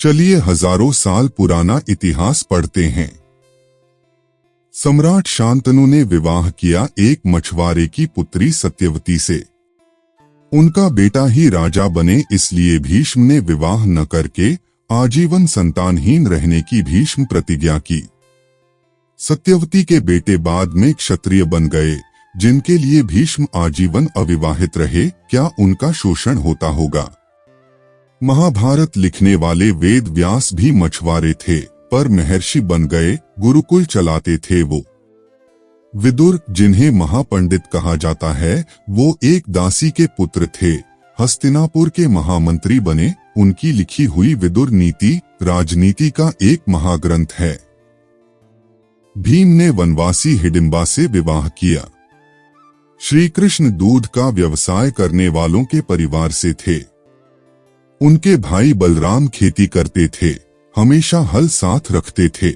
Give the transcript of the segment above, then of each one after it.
चलिए हजारों साल पुराना इतिहास पढ़ते हैं। सम्राट शांतनु ने विवाह किया एक मछुआरे की पुत्री सत्यवती से। उनका बेटा ही राजा बने, इसलिए भीष्म ने विवाह न करके आजीवन संतानहीन रहने की भीष्म प्रतिज्ञा की। सत्यवती के बेटे बाद में क्षत्रिय बन गए, जिनके लिए भीष्म आजीवन अविवाहित रहे। क्या उनका शोषण होता होगा? महाभारत लिखने वाले वेद व्यास भी मछुआरे थे, पर महर्षि बन गए, गुरुकुल चलाते थे वो। विदुर, जिन्हें महापंडित कहा जाता है, वो एक दासी के पुत्र थे। हस्तिनापुर के महामंत्री बने। उनकी लिखी हुई विदुर नीति राजनीति का एक महाग्रंथ है। भीम ने वनवासी हिडिंबा से विवाह किया। श्री कृष्ण दूध का व्यवसाय करने वालों के परिवार से थे। उनके भाई बलराम खेती करते थे, हमेशा हल साथ रखते थे।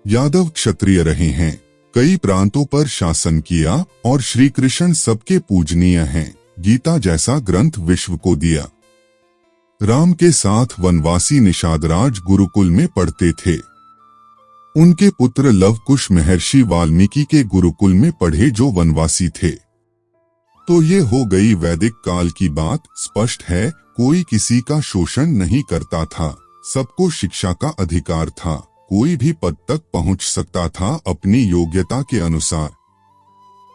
यादव क्षत्रिय रहे हैं, कई प्रांतों पर शासन किया और श्री कृष्ण सबके पूजनीय हैं। गीता जैसा ग्रंथ विश्व को दिया। राम के साथ वनवासी निषादराज गुरुकुल में पढ़ते थे। उनके पुत्र लवकुश महर्षि वाल्मीकि के गुरुकुल में पढ़े, जो वनवासी थे। तो ये हो गई वैदिक काल की बात। स्पष्ट है, कोई किसी का शोषण नहीं करता था, सबको शिक्षा का अधिकार था। कोई भी पद तक पहुंच सकता था अपनी योग्यता के अनुसार।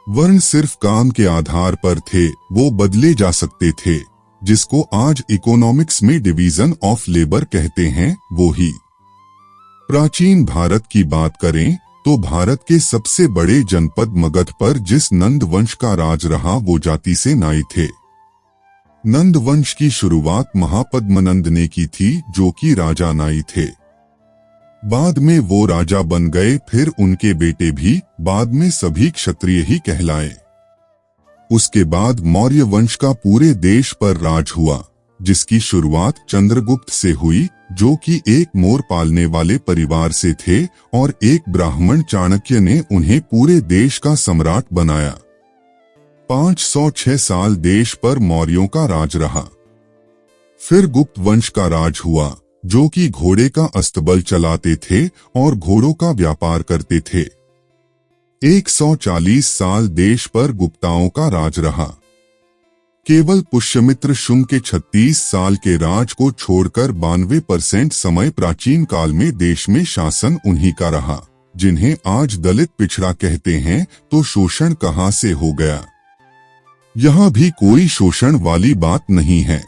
वर्ण सिर्फ काम के आधार पर थे, वो बदले जा सकते थे। जिसको आज इकोनॉमिक्स में डिवीजन ऑफ लेबर कहते हैं, वो ही। प्राचीन भारत की बात करें तो भारत के सबसे बड़े जनपद मगध पर जिस नंद वंश का राज रहा, वो जाति से नाई थे। नंद वंश की शुरुआत महापद्मनंद ने की थी, जो कि राजा नाई थे। बाद में वो राजा बन गए, फिर उनके बेटे भी। बाद में सभी क्षत्रिय ही कहलाए। उसके बाद मौर्य वंश का पूरे देश पर राज हुआ, जिसकी शुरुआत चंद्रगुप्त से हुई, जो कि एक मोर पालने वाले परिवार से थे, और एक ब्राह्मण चाणक्य ने उन्हें पूरे देश का सम्राट बनाया। 506 साल देश पर मौर्यों का राज रहा। फिर गुप्त वंश का राज हुआ, जो कि घोड़े का अस्तबल चलाते थे और घोड़ों का व्यापार करते थे। 140 साल देश पर गुप्ताओं का राज रहा। केवल पुष्यमित्र शुंग के 36 साल के राज को छोड़कर 92% समय प्राचीन काल में देश में शासन उन्हीं का रहा। जिन्हें आज दलित पिछड़ा कहते हैं, तो शोषण कहां से हो गया? यहाँ भी कोई शोषण वाली बात नहीं है।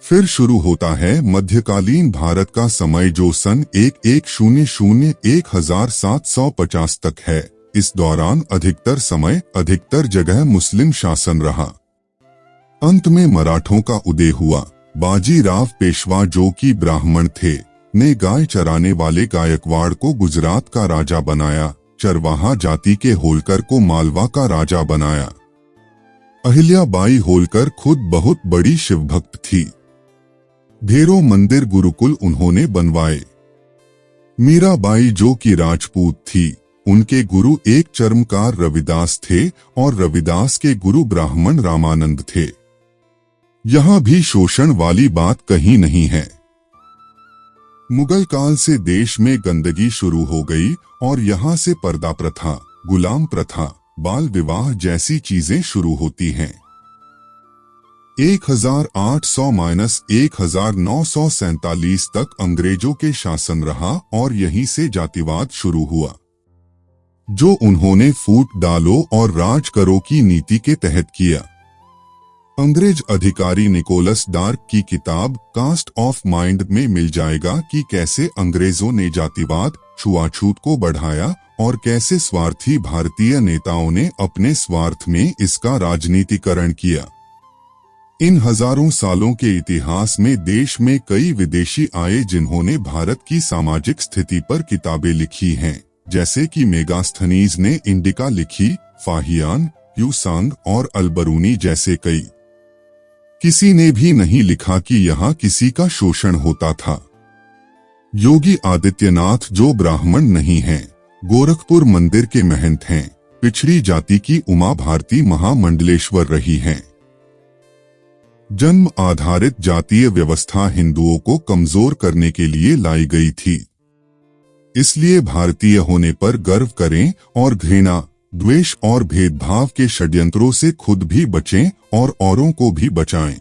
फिर शुरू होता है मध्यकालीन भारत का समय, जो सन 1100-1750 तक है। इस दौरान अधिकतर समय, अधिकतर जगह मुस्लिम शासन रहा। अंत में मराठों का उदय हुआ। बाजीराव पेशवा, जो कि ब्राह्मण थे, ने गाय चराने वाले गायकवाड़ को गुजरात का राजा बनाया। चरवाहा जाति के होलकर को मालवा का राजा बनाया। अहिल्याबाई होलकर खुद बहुत बड़ी शिवभक्त थी। ढेरों मंदिर गुरुकुल उन्होंने बनवाए। मीराबाई, जो कि राजपूत थी, उनके गुरु एक चर्मकार रविदास थे और रविदास के गुरु ब्राह्मण रामानंद थे। यहाँ भी शोषण वाली बात कहीं नहीं है। मुगल काल से देश में गंदगी शुरू हो गई और यहाँ से पर्दा प्रथा, गुलाम प्रथा, बाल विवाह जैसी चीजें शुरू होती हैं। 1800-1947 तक अंग्रेजों के शासन रहा और यहीं से जातिवाद शुरू हुआ, जो उन्होंने फूट डालो और राज करो की नीति के तहत किया। अंग्रेज अधिकारी निकोलस डार्क की किताब कास्ट ऑफ माइंड में मिल जाएगा कि कैसे अंग्रेजों ने जातिवाद, छुआछूत को बढ़ाया और कैसे स्वार्थी भारतीय नेताओं ने अपने स्वार्थ में इसका राजनीतिकरण किया। इन हजारों सालों के इतिहास में देश में कई विदेशी आए, जिन्होंने भारत की सामाजिक स्थिति पर किताबें लिखी हैं, जैसे कि मेगास्थनीज ने इंडिका लिखी, फाहियान, यूसांग और अलबरूनी जैसे कई। किसी ने भी नहीं लिखा कि यहाँ किसी का शोषण होता था। योगी आदित्यनाथ, जो ब्राह्मण नहीं हैं, गोरखपुर मंदिर के महंत हैं, पिछड़ी जाति की उमा भारती महामंडलेश्वर रही हैं। जन्म आधारित जातीय व्यवस्था हिंदुओं को कमजोर करने के लिए लाई गई थी। इसलिए भारतीय होने पर गर्व करें और घृणा, द्वेष और भेदभाव के षड्यंत्रों से खुद भी बचें और औरों को भी बचाएं।